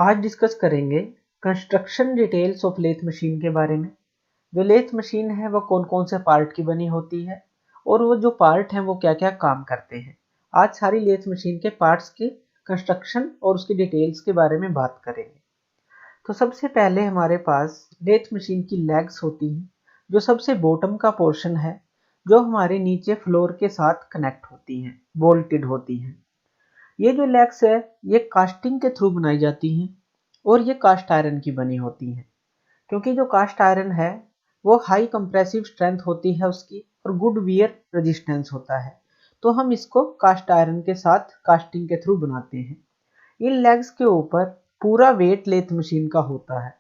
आज डिस्कस करेंगे construction details of lathe machine के बारे में। जो लेथ मशीन है वो कौन कौन से पार्ट की बनी होती है और वो जो पार्ट हैं वो क्या क्या काम करते हैं। आज सारी लेथ मशीन के पार्ट्स के कंस्ट्रक्शन और उसकी डिटेल्स के बारे में बात करेंगे। तो सबसे पहले हमारे पास लेथ मशीन की लेग्स होती हैं, जो सबसे बॉटम का पोर्शन है, जो हमारे नीचे फ्लोर के साथ कनेक्ट होती हैं, बोल्टेड होती हैं। ये जो लेग्स है ये कास्टिंग के थ्रू बनाई जाती हैं और ये कास्ट आयरन की बनी होती हैं, क्योंकि जो कास्ट आयरन है वो हाई कंप्रेसिव स्ट्रेंथ होती है उसकी और गुड वियर रेजिस्टेंस होता है, तो हम इसको कास्ट आयरन के साथ कास्टिंग के थ्रू बनाते हैं। इन लेग्स के ऊपर पूरा वेट लेथ मशीन का होता है।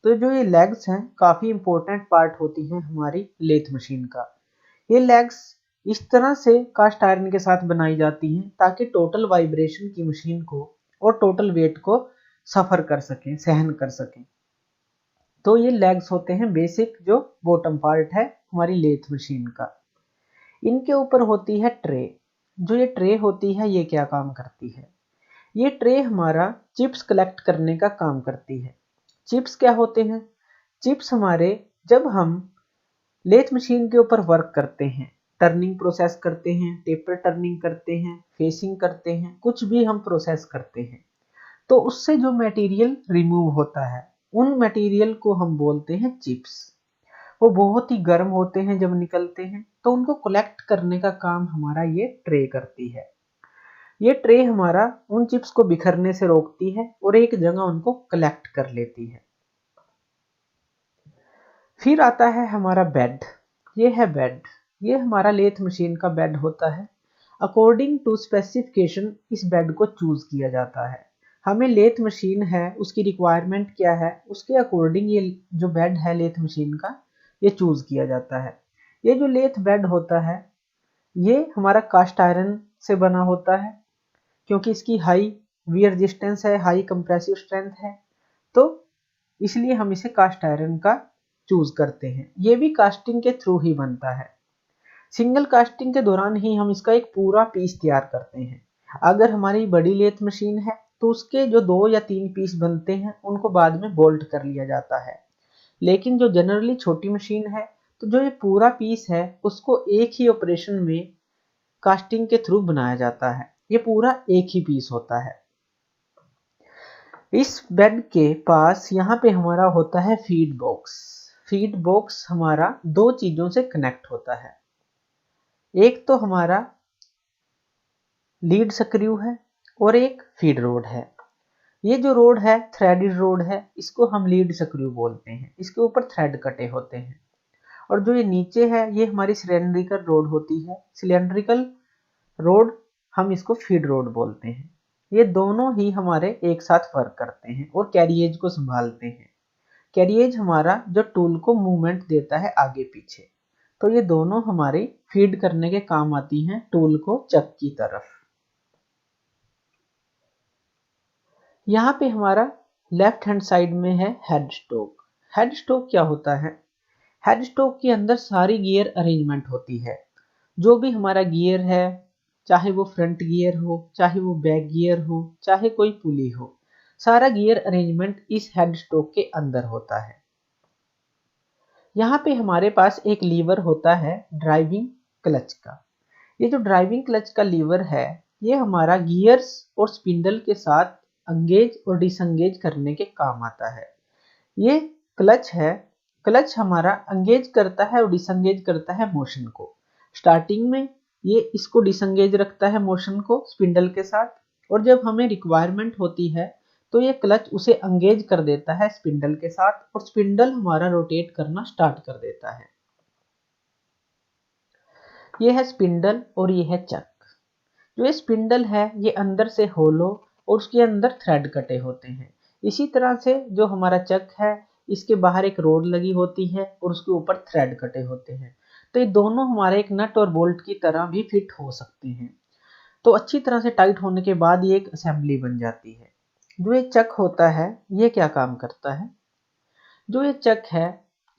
तो जो ये लेग्स हैं काफ़ी इंपॉर्टेंट पार्ट होती हैं हमारी लेथ मशीन का। ये लेग्स इस तरह से कास्ट आयरन के साथ बनाई जाती हैं ताकि टोटल वाइब्रेशन की मशीन को और टोटल वेट को सफर कर सकें, सहन कर सकें। तो ये लेग्स होते हैं बेसिक जो बॉटम पार्ट है हमारी लेथ मशीन का। इनके ऊपर होती है ट्रे। जो ये ट्रे होती है ये क्या काम करती है? ये ट्रे हमारा चिप्स कलेक्ट करने का काम करती है। चिप्स क्या होते हैं? चिप्स हमारे जब हम लेथ मशीन के ऊपर वर्क करते हैं, टर्निंग प्रोसेस करते हैं, टेपर टर्निंग करते हैं, फेसिंग करते हैं, कुछ भी हम प्रोसेस करते हैं, तो उससे जो मटेरियल रिमूव होता है उन मटेरियल को हम बोलते हैं चिप्स। वो बहुत ही गर्म होते हैं जब निकलते हैं, तो उनको कलेक्ट करने का काम हमारा ये ट्रे करती है। ये ट्रे हमारा उन चिप्स को बिखरने से रोकती है और एक जगह उनको कलेक्ट कर लेती है। फिर आता है हमारा बेड। ये है बेड। ये हमारा लेथ मशीन का बेड होता है। अकॉर्डिंग टू स्पेसिफिकेशन इस बेड को चूज किया जाता है। हमें लेथ मशीन है उसकी रिक्वायरमेंट क्या है उसके अकॉर्डिंग ये जो बेड है लेथ मशीन का ये चूज किया जाता है। ये जो लेथ बेड होता है ये हमारा कास्ट आयरन से बना होता है, क्योंकि इसकी हाई वियर रेजिस्टेंस है, हाई कंप्रेसिव स्ट्रेंथ है, तो इसलिए हम इसे कास्ट आयरन का चूज करते हैं। ये भी कास्टिंग के थ्रू ही बनता है। सिंगल कास्टिंग के दौरान ही हम इसका एक पूरा पीस तैयार करते हैं। अगर हमारी बड़ी लेथ मशीन है तो उसके जो 2 या 3 पीस बनते हैं उनको बाद में बोल्ट कर लिया जाता है। लेकिन जो जनरली छोटी मशीन है तो जो ये पूरा पीस है उसको एक ही ऑपरेशन में कास्टिंग के थ्रू बनाया जाता है। ये पूरा एक ही पीस होता है। इस बेड के पास यहाँ पे हमारा होता है फीड बॉक्स। फीड बॉक्स हमारा 2 चीजों से कनेक्ट होता है। एक तो हमारा लीड स्क्रू है और एक फीड रोड है। ये जो रोड है थ्रेडेड रोड है, इसको हम लीड स्क्रू बोलते हैं। इसके ऊपर थ्रेड कटे होते हैं। और जो ये नीचे है ये हमारी सिलेंड्रिकल रोड होती है। सिलेंड्रिकल रोड हम इसको फीड रोड बोलते हैं। ये दोनों ही हमारे एक साथ वर्क करते हैं और कैरिएज को संभालते हैं। कैरिएज हमारा जो टूल को मूवमेंट देता है आगे पीछे, तो ये दोनों हमारे फीड करने के काम आती हैं टूल को चक की तरफ। यहाँ पे हमारा लेफ्ट हैंड साइड में है हेड स्टॉक। हेड स्टॉक क्या होता है? हेड स्टॉक के अंदर सारी गियर अरेंजमेंट होती है। जो भी हमारा गियर है, चाहे वो फ्रंट गियर हो, चाहे वो बैक गियर हो, चाहे कोई पुली हो, सारा गियर अरेंजमेंट इस हेड स्टॉक के अंदर होता है। यहाँ पे हमारे पास एक लीवर होता है ड्राइविंग क्लच का। ये जो ड्राइविंग क्लच का लीवर है ये हमारा गियर्स और स्पिंडल के साथ एंगेज और डिसएंगेज करने के काम आता है। ये क्लच है, क्लच हमारा एंगेज करता है और डिसएंगेज करता है मोशन को। स्टार्टिंग में ये इसको डिसएंगेज रखता है मोशन को स्पिंडल के साथ, और जब हमें रिक्वायरमेंट होती है तो ये क्लच उसे एंगेज कर देता है स्पिंडल के साथ और स्पिंडल हमारा रोटेट करना स्टार्ट कर देता है। ये है स्पिंडल और ये है चक। जो ये स्पिंडल है ये अंदर से होलो और उसके अंदर थ्रेड कटे होते हैं। इसी तरह से जो हमारा चक है इसके बाहर एक रोड लगी होती है और उसके ऊपर थ्रेड कटे होते हैं। तो ये दोनों हमारे एक नट और बोल्ट की तरह भी फिट हो सकते हैं। तो अच्छी तरह से टाइट होने के बाद ये एक असेंबली बन जाती है। जो ये चक होता है ये क्या काम करता है? जो ये चक है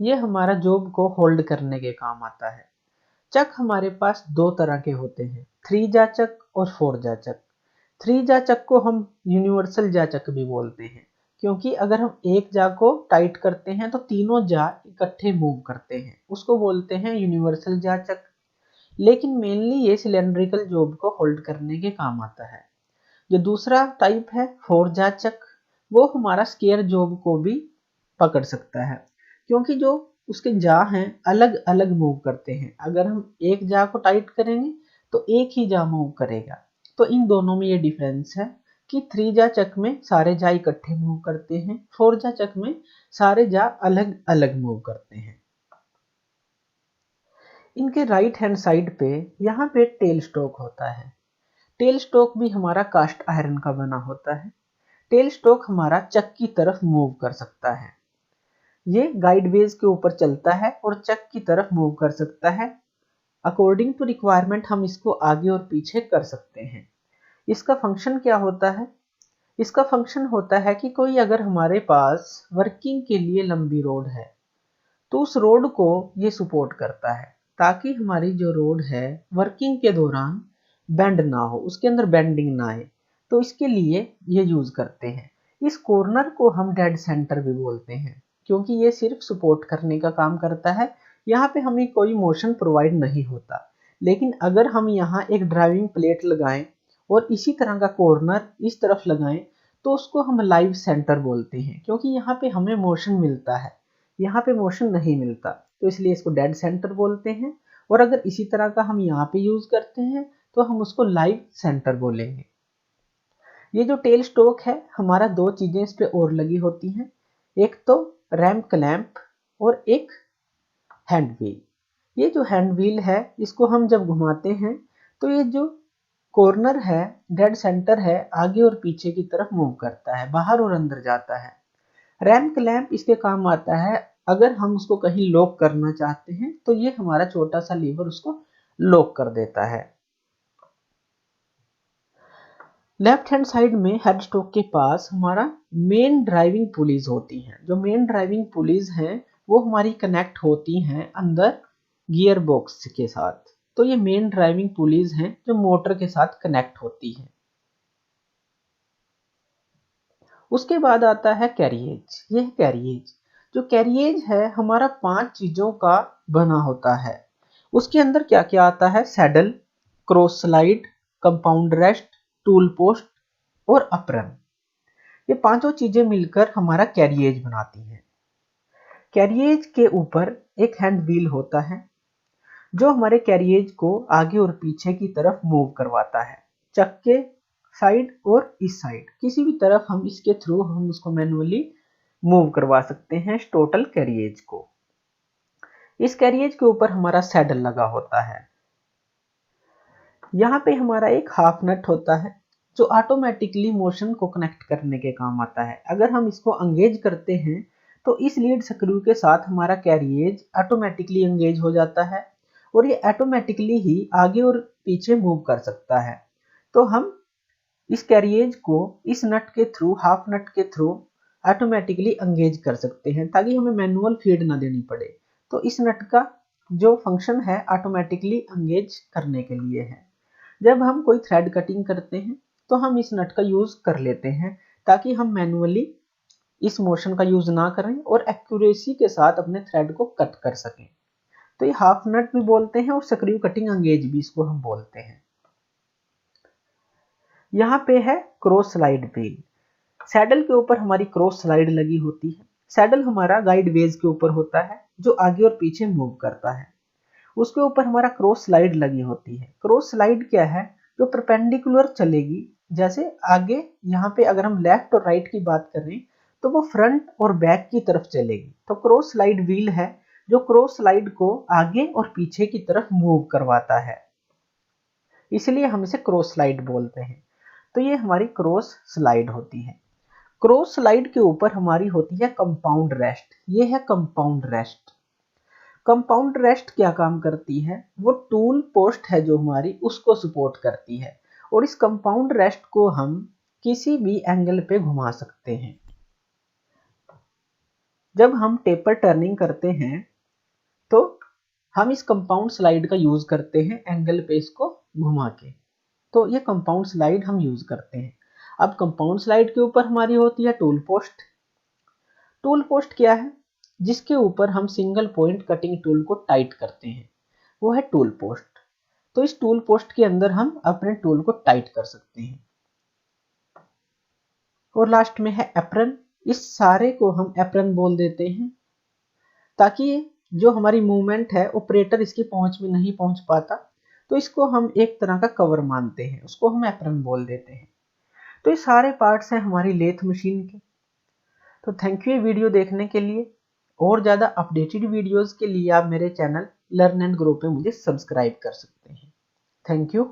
ये हमारा जॉब को होल्ड करने के काम आता है। चक हमारे पास 2 तरह के होते हैं, 3 जा चक और 4 जा चक। 3 जा चक को हम यूनिवर्सल जा चक भी बोलते हैं, क्योंकि अगर हम एक जा को टाइट करते हैं तो तीनों जा इकट्ठे मूव करते हैं, उसको बोलते हैं यूनिवर्सल जा चक्र। लेकिन मेनली ये सिलेंड्रिकल जॉब को होल्ड करने के काम आता है। जो दूसरा टाइप है फोर जा चक्र, वो हमारा स्क्वायर जॉब को भी पकड़ सकता है, क्योंकि जो उसके जा हैं अलग अलग मूव करते हैं। अगर हम एक जा को टाइट करेंगे तो एक ही जा मूव करेगा। तो इन दोनों में ये डिफरेंस है कि थ्री जा चक्र में सारे जा इकट्ठे मूव करते हैं, फोर जा चक्र में सारे जा अलग अलग मूव करते हैं। इनके राइट हैंड साइड पे यहाँ पे टेल स्टॉक होता है। टेल स्टॉक भी हमारा कास्ट आयरन का बना होता है। टेल स्टॉक हमारा चक की तरफ मूव कर सकता है। ये गाइड वेज के ऊपर चलता है और चक की तरफ मूव कर सकता है। अकॉर्डिंग टू रिक्वायरमेंट हम इसको आगे और पीछे कर सकते हैं। इसका फंक्शन क्या होता है? इसका फंक्शन होता है कि कोई अगर हमारे पास वर्किंग के लिए लंबी रोड है तो उस रोड को ये सपोर्ट करता है, ताकि हमारी जो रोड है वर्किंग के दौरान बेंड ना हो, उसके अंदर बेंडिंग ना आए। तो इसके लिए ये यूज करते हैं। इस कॉर्नर को हम डेड सेंटर भी बोलते हैं, क्योंकि ये सिर्फ सपोर्ट करने का काम करता है। यहाँ पे हमें कोई मोशन प्रोवाइड नहीं होता। लेकिन अगर हम यहाँ एक ड्राइविंग प्लेट लगाएं और इसी तरह का कॉर्नर इस तरफ लगाएं तो उसको हम लाइव सेंटर बोलते हैं, क्योंकि यहाँ पे हमें मोशन मिलता है, यहाँ पे मोशन नहीं मिलता, तो इसलिए इसको डेड सेंटर बोलते हैं। और अगर इसी तरह का हम यहाँ पे यूज करते हैं तो हम उसको लाइव सेंटर बोलेंगे। ये जो टेल स्टॉक है हमारा दो चीजें इस पे और लगी होती हैं, एक तो रैम्प क्लैंप और एक हैंड व्हील। ये जो हैंड व्हील है इसको हम जब घुमाते हैं तो ये जो कॉर्नर है डेड सेंटर है आगे और पीछे की तरफ मूव करता है, बाहर और अंदर जाता है। रैम्प क्लैंप इसके काम आता है अगर हम उसको कहीं लॉक करना चाहते हैं तो ये हमारा छोटा सा लीवर उसको लॉक कर देता है। लेफ्ट हैंड साइड में हेड स्टॉक के पास हमारा मेन ड्राइविंग पुलीज होती हैं। जो मेन ड्राइविंग पुलीज हैं वो हमारी कनेक्ट होती हैं अंदर गियर बॉक्स के साथ। तो ये मेन ड्राइविंग पुलीज हैं जो मोटर के साथ कनेक्ट होती हैं। उसके बाद आता है कैरिएज। ये कैरिएज, जो कैरिएज है हमारा 5 चीजों का बना होता है। उसके अंदर क्या क्या आता है? Saddle, cross slide, compound rest, tool post और अप्रन। ये पांचों चीजें मिलकर हमारा कैरिएज बनाती हैं। कैरिएज के ऊपर एक हैंड व्हील होता है जो हमारे कैरिएज को आगे और पीछे की तरफ मूव करवाता है। चक्के साइड और इस साइड किसी भी तरफ हम इसके थ्रू हम उसको मैनुअली मूव करवा सकते हैं इस टोटल कैरिएज को। इस कैरिएज के ऊपर हमारा सैडल लगा होता है। यहाँ पे हमारा एक हाफ नट होता है जो ऑटोमेटिकली मोशन को कनेक्ट करने के काम आता है। अगर हम इसको एंगेज करते हैं तो इस लीड स्क्रू के साथ हमारा कैरिएज ऑटोमेटिकली एंगेज हो जाता है और ये ऑटोमेटिकली ही आगे और पीछे मूव कर सकता है। तो हम इस कैरिएज को इस नट के थ्रू, हाफ नट के थ्रू ऑटोमेटिकली एंगेज कर सकते हैं ताकि हमें मैनुअल फीड ना देनी पड़े। तो इस नट का जो फंक्शन है ऑटोमेटिकली एंगेज करने के लिए है। जब हम कोई थ्रेड कटिंग करते हैं तो हम इस नट का यूज कर लेते हैं ताकि हम मैनुअली इस मोशन का यूज ना करें और एक्यूरेसी के साथ अपने थ्रेड को कट कर सकें। तो ये हाफ नट भी बोलते हैं और स्क्रू कटिंग एंगेज भी इसको हम बोलते हैं। यहाँ पे है क्रॉस स्लाइड व्हील। सैडल के ऊपर हमारी क्रॉस स्लाइड लगी होती है। सैडल हमारा गाइड वेज के ऊपर होता है जो आगे और पीछे मूव करता है। उसके ऊपर हमारा क्रॉस स्लाइड लगी होती है। क्रॉस स्लाइड क्या है? जो परपेंडिकुलर चलेगी। जैसे आगे यहाँ पे अगर हम लेफ्ट और राइट की बात करें तो वो फ्रंट और बैक की तरफ चलेगी। तो क्रॉस स्लाइड व्हील है जो क्रॉस स्लाइड को आगे और पीछे की तरफ मूव करवाता है, इसलिए हम इसे क्रॉस स्लाइड बोलते हैं। तो ये हमारी क्रॉस स्लाइड होती है। क्रॉस स्लाइड के ऊपर हमारी होती है कंपाउंड रेस्ट। ये है कंपाउंड रेस्ट। कंपाउंड रेस्ट क्या काम करती है? वो टूल पोस्ट है जो हमारी उसको सपोर्ट करती है और इस कंपाउंड रेस्ट को हम किसी भी एंगल पे घुमा सकते हैं। जब हम टेपर टर्निंग करते हैं तो हम इस कंपाउंड स्लाइड का यूज करते हैं एंगल पे इसको घुमा के। तो ये कंपाउंड स्लाइड हम यूज करते हैं। अब कंपाउंड स्लाइड के ऊपर हमारी होती है टूल पोस्ट। टूल पोस्ट क्या है? जिसके ऊपर हम सिंगल पॉइंट कटिंग टूल को टाइट करते हैं, वो है टूल पोस्ट। तो इस टूल पोस्ट के अंदर हम अपने टूल को टाइट कर सकते हैं। और लास्ट में है एप्रन। इस सारे को हम एप्रन बोल देते हैं, ताकि जो हमारी मूवमेंट है ऑपरेटर इसकी पहुंच में नहीं पहुंच पाता, तो इसको हम एक तरह का कवर मानते हैं, उसको हम एप्रन बोल देते हैं। तो ये सारे पार्ट्स हैं हमारी लेथ मशीन के। तो थैंक यू ये वीडियो देखने के लिए। और ज़्यादा अपडेटेड वीडियोस के लिए आप मेरे चैनल लर्न एंड ग्रो पे मुझे सब्सक्राइब कर सकते हैं। Thank you.